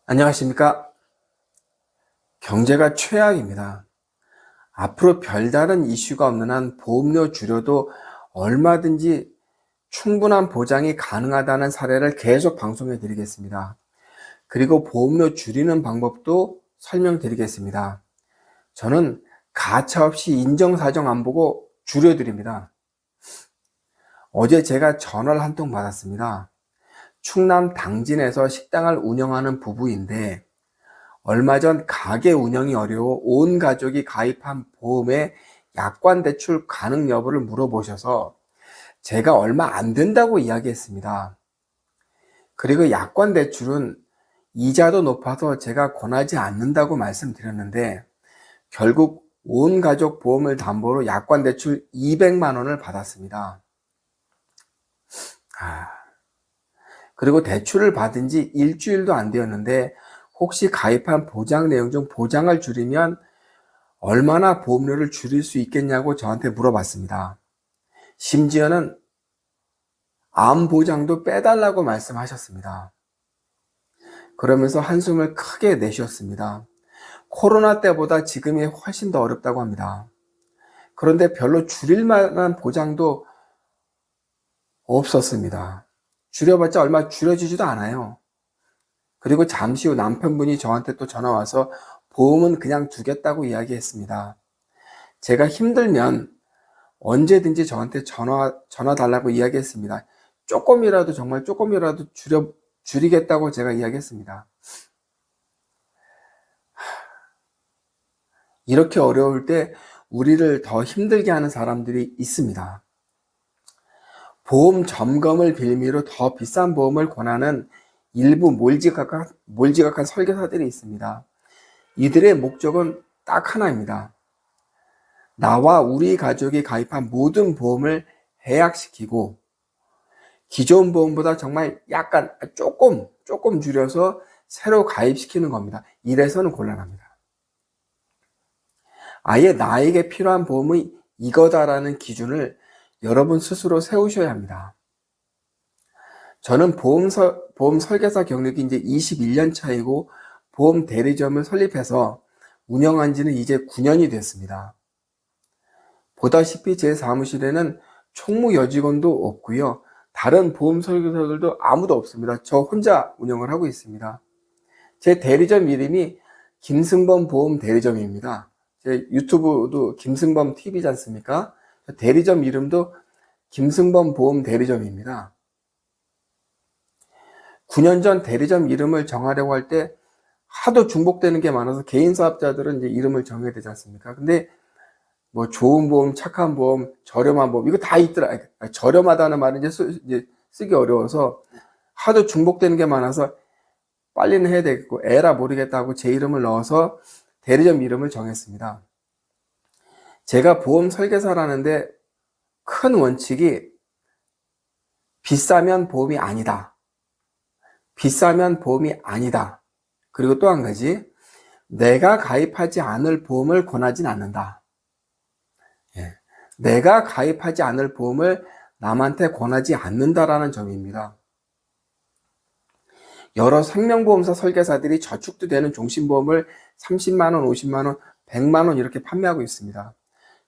안녕하십니까? 경제가 최악입니다. 앞으로 별다른 이슈가 없는 한 보험료 줄여도 얼마든지 충분한 보장이 가능하다는 사례를 계속 방송해 드리겠습니다. 그리고 보험료 줄이는 방법도 설명드리겠습니다. 저는 가차없이 인정사정 안 보고 줄여드립니다. 어제 제가 전화를 한 통 받았습니다. 충남 당진에서 식당을 운영하는 부부인데 얼마 전 가게 운영이 어려워 온 가족이 가입한 보험에 약관 대출 가능 여부를 물어보셔서 제가 얼마 안 된다고 이야기했습니다. 그리고 약관 대출은 이자도 높아서 제가 권하지 않는다고 말씀드렸는데 결국 온 가족 보험을 담보로 약관 대출 200만 원을 받았습니다. 그리고 대출을 받은 지 일주일도 안 되었는데 혹시 가입한 보장 내용 중 보장을 줄이면 얼마나 보험료를 줄일 수 있겠냐고 저한테 물어봤습니다. 심지어는 암 보장도 빼달라고 말씀하셨습니다. 그러면서 한숨을 크게 내쉬었습니다. 코로나 때보다 지금이 훨씬 더 어렵다고 합니다. 그런데 별로 줄일 만한 보장도 없었습니다. 줄여봤자 얼마 줄여지지도 않아요. 그리고 잠시 후 남편분이 저한테 또 전화 와서 보험은 그냥 두겠다고 이야기했습니다. 제가 힘들면 언제든지 저한테 전화 달라고 이야기했습니다. 조금이라도 정말 조금이라도 줄이겠다고 제가 이야기했습니다. 이렇게 어려울 때 우리를 더 힘들게 하는 사람들이 있습니다. 보험 점검을 빌미로 더 비싼 보험을 권하는 일부 몰지각한 설계사들이 있습니다. 이들의 목적은 딱 하나입니다. 나와 우리 가족이 가입한 모든 보험을 해약시키고 기존 보험보다 정말 약간 조금 줄여서 새로 가입시키는 겁니다. 이래서는 곤란합니다. 아예 나에게 필요한 보험이 이거다라는 기준을 여러분 스스로 세우셔야 합니다. 저는 보험 설계사 경력이 이제 21년 차이고 보험 대리점을 설립해서 운영한 지는 이제 9년이 됐습니다. 보다시피 제 사무실에는 총무 여직원도 없고요. 다른 보험 설계사들도 아무도 없습니다. 저 혼자 운영을 하고 있습니다. 제 대리점 이름이 김승범 보험 대리점입니다. 제 유튜브도 김승범 TV지 않습니까? 대리점 이름도 김승범 보험 대리점입니다. 9년 전 대리점 이름을 정하려고 할 때 하도 중복되는 게 많아서 개인 사업자들은 이제 이름을 정해야 되지 않습니까? 근데 뭐 좋은 보험, 착한 보험, 저렴한 보험 이거 다 있더라. 저렴하다는 말은 이제 쓰기 어려워서 하도 중복되는 게 많아서 빨리는 해야 되겠고 에라 모르겠다고 제 이름을 넣어서 대리점 이름을 정했습니다. 제가 보험 설계사라는데 큰 원칙이 비싸면 보험이 아니다. 비싸면 보험이 아니다. 그리고 또 한 가지, 내가 가입하지 않을 보험을 권하진 않는다. 내가 가입하지 않을 보험을 남한테 권하지 않는다라는 점입니다. 여러 생명보험사 설계사들이 저축도 되는 종신보험을 30만 원, 50만 원, 100만 원 이렇게 판매하고 있습니다.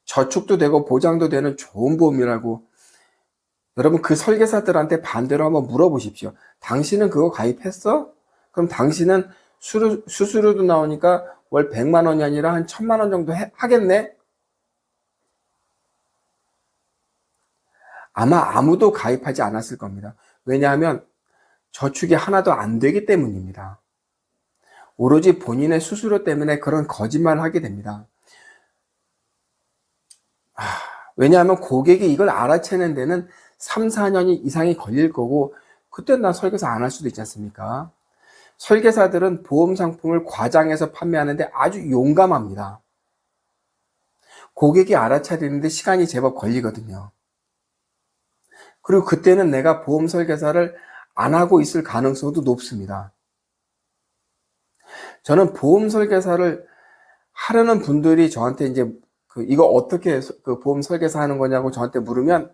저축도 되고 보장도 되는 좋은 보험이라고. 여러분 그 설계사들한테 반대로 한번 물어보십시오. 당신은 그거 가입했어? 그럼 당신은 수수료도 나오니까 월 100만 원이 아니라 한 1000만 원 정도 하겠네? 아마 아무도 가입하지 않았을 겁니다. 왜냐하면 저축이 하나도 안 되기 때문입니다. 오로지 본인의 수수료 때문에 그런 거짓말을 하게 됩니다. 왜냐하면 고객이 이걸 알아채는 데는 3, 4년 이상이 걸릴 거고 그때 나 설계사 안 할 수도 있지 않습니까? 설계사들은 보험 상품을 과장해서 판매하는데 아주 용감합니다. 고객이 알아차리는데 시간이 제법 걸리거든요. 그리고 그때는 내가 보험 설계사를 안 하고 있을 가능성도 높습니다. 저는 보험 설계사를 하려는 분들이 저한테 이제 이거 어떻게 보험 설계사 하는 거냐고 저한테 물으면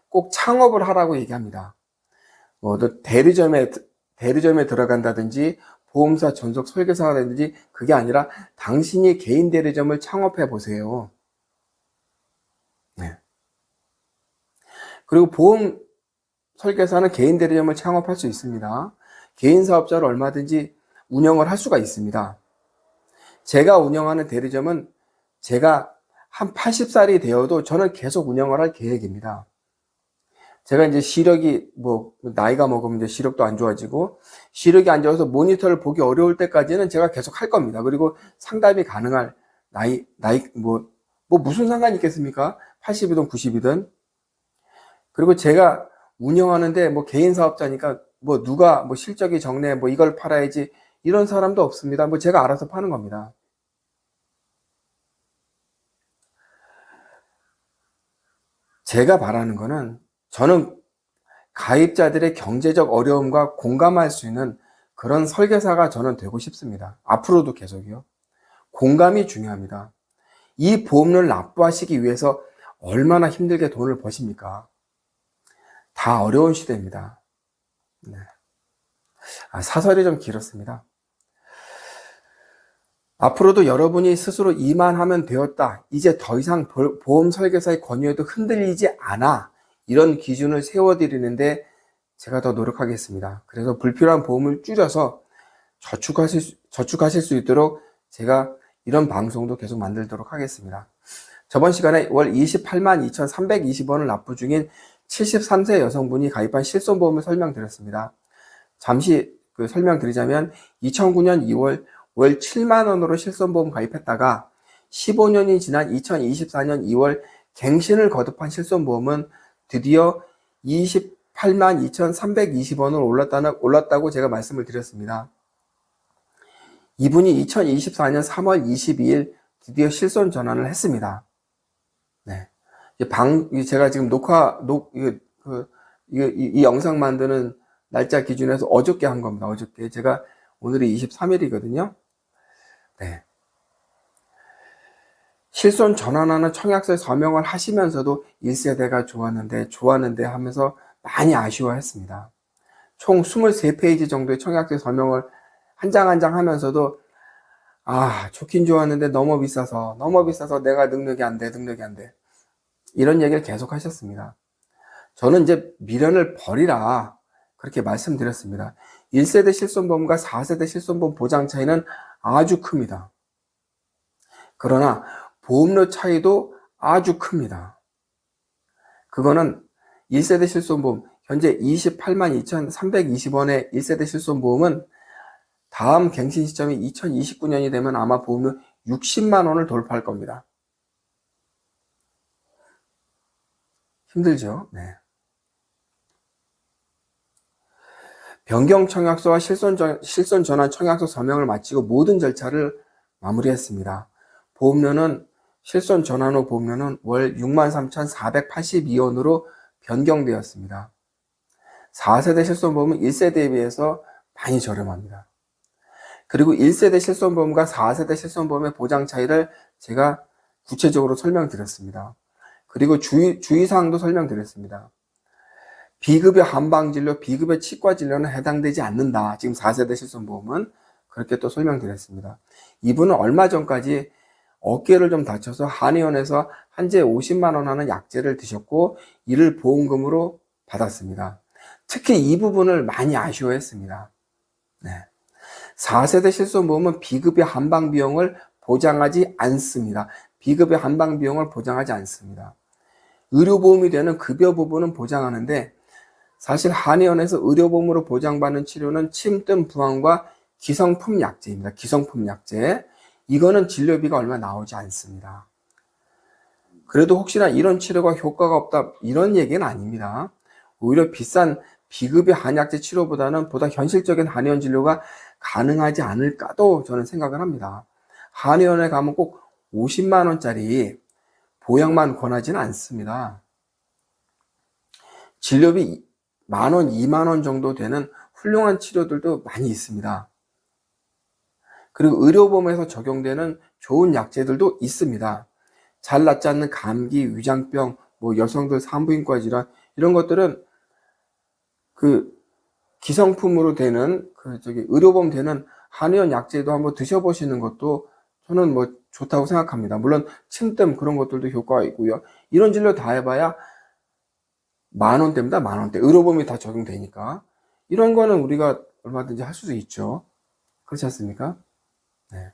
꼭 창업을 하라고 얘기합니다. 뭐 대리점에 들어간다든지 보험사 전속 설계사가 되든지 그게 아니라 당신이 개인 대리점을 창업해 보세요. 네. 그리고 보험 설계사는 개인 대리점을 창업할 수 있습니다. 개인 사업자로 얼마든지 운영을 할 수가 있습니다. 제가 운영하는 대리점은 제가 한 80살이 되어도 저는 계속 운영을 할 계획입니다. 제가 이제 시력이 나이가 먹으면 이제 시력도 안 좋아지고 시력이 안 좋아서 모니터를 보기 어려울 때까지는 제가 계속 할 겁니다. 그리고 상담이 가능할 나이 무슨 상관이 있겠습니까? 80이든 90이든. 그리고 제가 운영하는데 개인 사업자니까 누가 실적이 적네 이걸 팔아야지 이런 사람도 없습니다. 제가 알아서 파는 겁니다. 제가 바라는 거는 저는 가입자들의 경제적 어려움과 공감할 수 있는 그런 설계사가 저는 되고 싶습니다. 앞으로도 계속이요. 공감이 중요합니다. 이 보험료를 납부하시기 위해서 얼마나 힘들게 돈을 버십니까? 다 어려운 시대입니다. 네. 사설이 좀 길었습니다. 앞으로도 여러분이 스스로 이만하면 되었다. 이제 더 이상 보험 설계사의 권유에도 흔들리지 않아. 이런 기준을 세워드리는데 제가 더 노력하겠습니다. 그래서 불필요한 보험을 줄여서 저축하실 수 있도록 제가 이런 방송도 계속 만들도록 하겠습니다. 저번 시간에 월 28만 2,320원을 납부 중인 73세 여성분이 가입한 실손보험을 설명드렸습니다. 잠시 설명드리자면 2009년 2월 월 7만 원으로 실손보험 가입했다가 15년이 지난 2024년 2월 갱신을 거듭한 실손보험은 드디어 28만 2,320원을 올랐다고 제가 말씀을 드렸습니다. 이분이 2024년 3월 22일 드디어 실손 전환을 했습니다. 네. 제가 지금 이 영상 만드는 날짜 기준에서 어저께 한 겁니다. 어저께. 제가 오늘이 23일이거든요. 네. 실손 전환하는 청약서에 서명을 하시면서도 1세대가 좋았는데 하면서 많이 아쉬워했습니다. 총 23페이지 정도의 청약서에 서명을 한 장 한 장 하면서도 좋긴 좋았는데 너무 비싸서 내가 능력이 안 돼. 이런 얘기를 계속 하셨습니다. 저는 이제 미련을 버리라 그렇게 말씀드렸습니다. 1세대 실손보험과 4세대 실손보험 보장 차이는 아주 큽니다. 그러나 보험료 차이도 아주 큽니다. 그거는 1세대 실손보험, 현재 28만 2,320원의 1세대 실손보험은 다음 갱신 시점이 2029년이 되면 아마 보험료 60만 원을 돌파할 겁니다. 힘들죠? 네. 변경 청약서와 실손 전환 청약서 서명을 마치고 모든 절차를 마무리했습니다. 보험료는 실손 전환 후 보험료는 월 63,482원으로 변경되었습니다. 4세대 실손보험은 1세대에 비해서 많이 저렴합니다. 그리고 1세대 실손보험과 4세대 실손보험의 보장 차이를 제가 구체적으로 설명드렸습니다. 그리고 주의사항도 설명드렸습니다. 비급여 한방진료, 비급여 치과진료는 해당되지 않는다. 지금 4세대 실손보험은 그렇게 또 설명드렸습니다. 이분은 얼마 전까지 어깨를 좀 다쳐서 한의원에서 한제에 50만 원 하는 약제를 드셨고 이를 보험금으로 받았습니다. 특히 이 부분을 많이 아쉬워했습니다. 네. 4세대 실손보험은 비급여 한방비용을 보장하지 않습니다. 비급여 한방비용을 보장하지 않습니다. 의료보험이 되는 급여 부분은 보장하는데 사실 한의원에서 의료보험으로 보장받는 치료는 침뜸 부항과 기성품 약제입니다. 기성품 약제. 이거는 진료비가 얼마 나오지 않습니다. 그래도 혹시나 이런 치료가 효과가 없다 이런 얘기는 아닙니다. 오히려 비싼 비급여 한약제 치료보다는 보다 현실적인 한의원 진료가 가능하지 않을까도 저는 생각을 합니다. 한의원에 가면 꼭 50만 원짜리 보약만 권하지는 않습니다. 진료비 10,000원, 20,000원 정도 되는 훌륭한 치료들도 많이 있습니다. 그리고 의료보험에서 적용되는 좋은 약제들도 있습니다. 잘 낫지 않는 감기, 위장병, 여성들 산부인과 질환 이런 것들은 기성품으로 되는 의료보험 되는 한의원 약재도 한번 드셔보시는 것도 저는 뭐 좋다고 생각합니다. 물론 침뜸 그런 것들도 효과가 있고요. 이런 진료 다 해봐야 10,000원대입니다. 10,000원대. 의료보험이 다 적용되니까. 이런 거는 우리가 얼마든지 할 수도 있죠. 그렇지 않습니까? 네.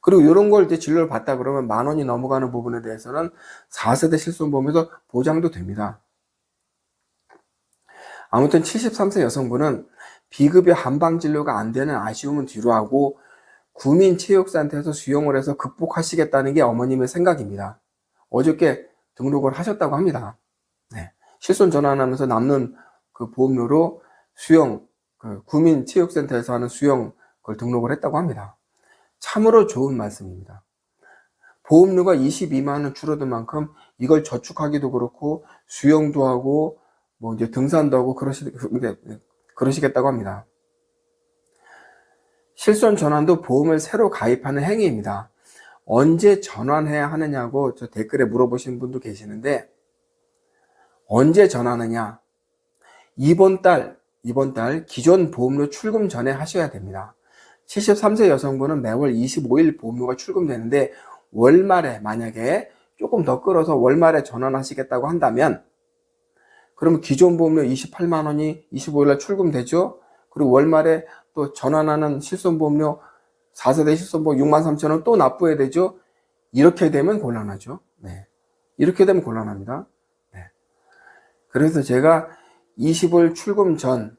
그리고 이런 걸 이제 진료를 받다 그러면 10,000원이 넘어가는 부분에 대해서는 4세대 실손보험에서 보장도 됩니다. 아무튼 73세 여성분은 비급여 한방진료가 안 되는 아쉬움은 뒤로 하고 구민체육센터에서 수용을 해서 극복하시겠다는 게 어머님의 생각입니다. 어저께 등록을 하셨다고 합니다. 네. 실손 전환하면서 남는 그 보험료로 수용, 그 구민체육센터에서 하는 수용 그걸 등록을 했다고 합니다. 참으로 좋은 말씀입니다. 보험료가 22만 원 줄어든 만큼 이걸 저축하기도 그렇고 수용도 하고 뭐 이제 등산도 하고 그러시겠다고 합니다. 실손 전환도 보험을 새로 가입하는 행위입니다. 언제 전환해야 하느냐고 저 댓글에 물어보신 분도 계시는데 언제 전환하냐? 이번 달 기존 보험료 출금 전에 하셔야 됩니다. 73세 여성분은 매월 25일 보험료가 출금되는데 월말에 만약에 조금 더 끌어서 월말에 전환하시겠다고 한다면 그러면 기존 보험료 28만 원이 25일날 출금되죠. 그리고 월말에 또 전환하는 실손보험료 4세대 실손보험 63,000원 또 납부해야 되죠. 이렇게 되면 곤란하죠. 네. 이렇게 되면 곤란합니다. 네. 그래서 제가 25일 출금 전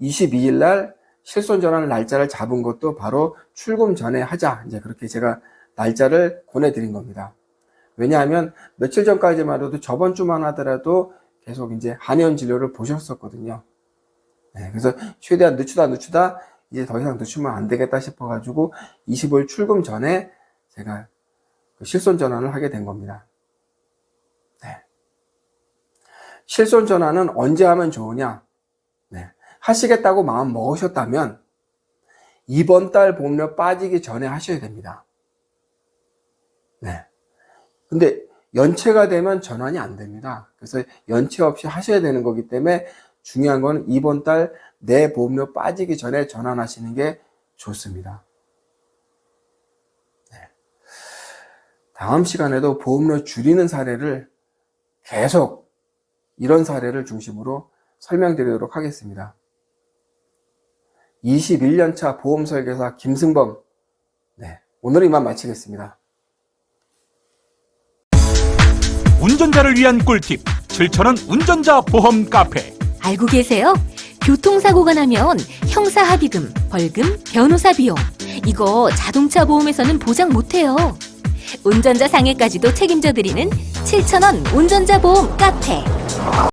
22일 날 실손 전환 날짜를 잡은 것도 바로 출금 전에 하자. 이제 그렇게 제가 날짜를 권해드린 겁니다. 왜냐하면 며칠 전까지만 해도 저번 주만 하더라도 계속 이제 한의원 진료를 보셨었거든요. 네, 그래서 최대한 늦추다 이제 더 이상 늦추면 안 되겠다 싶어가지고 25일 출금 전에 제가 그 실손 전환을 하게 된 겁니다. 네. 실손 전환은 언제 하면 좋으냐? 네. 하시겠다고 마음 먹으셨다면 이번 달 보험료 빠지기 전에 하셔야 됩니다. 네. 근데 연체가 되면 전환이 안 됩니다. 그래서 연체 없이 하셔야 되는 거기 때문에 중요한 건 이번 달 내 보험료 빠지기 전에 전환하시는 게 좋습니다. 네. 다음 시간에도 보험료 줄이는 사례를 계속 이런 사례를 중심으로 설명드리도록 하겠습니다. 21년차 보험설계사 김승범. 네. 오늘 이만 마치겠습니다. 운전자를 위한 꿀팁 7,000원 운전자 보험 카페. 알고 계세요? 교통사고가 나면 형사합의금, 벌금, 변호사 비용 이거 자동차 보험에서는 보장 못해요. 운전자 상해까지도 책임져 드리는 7,000원 운전자 보험 카페.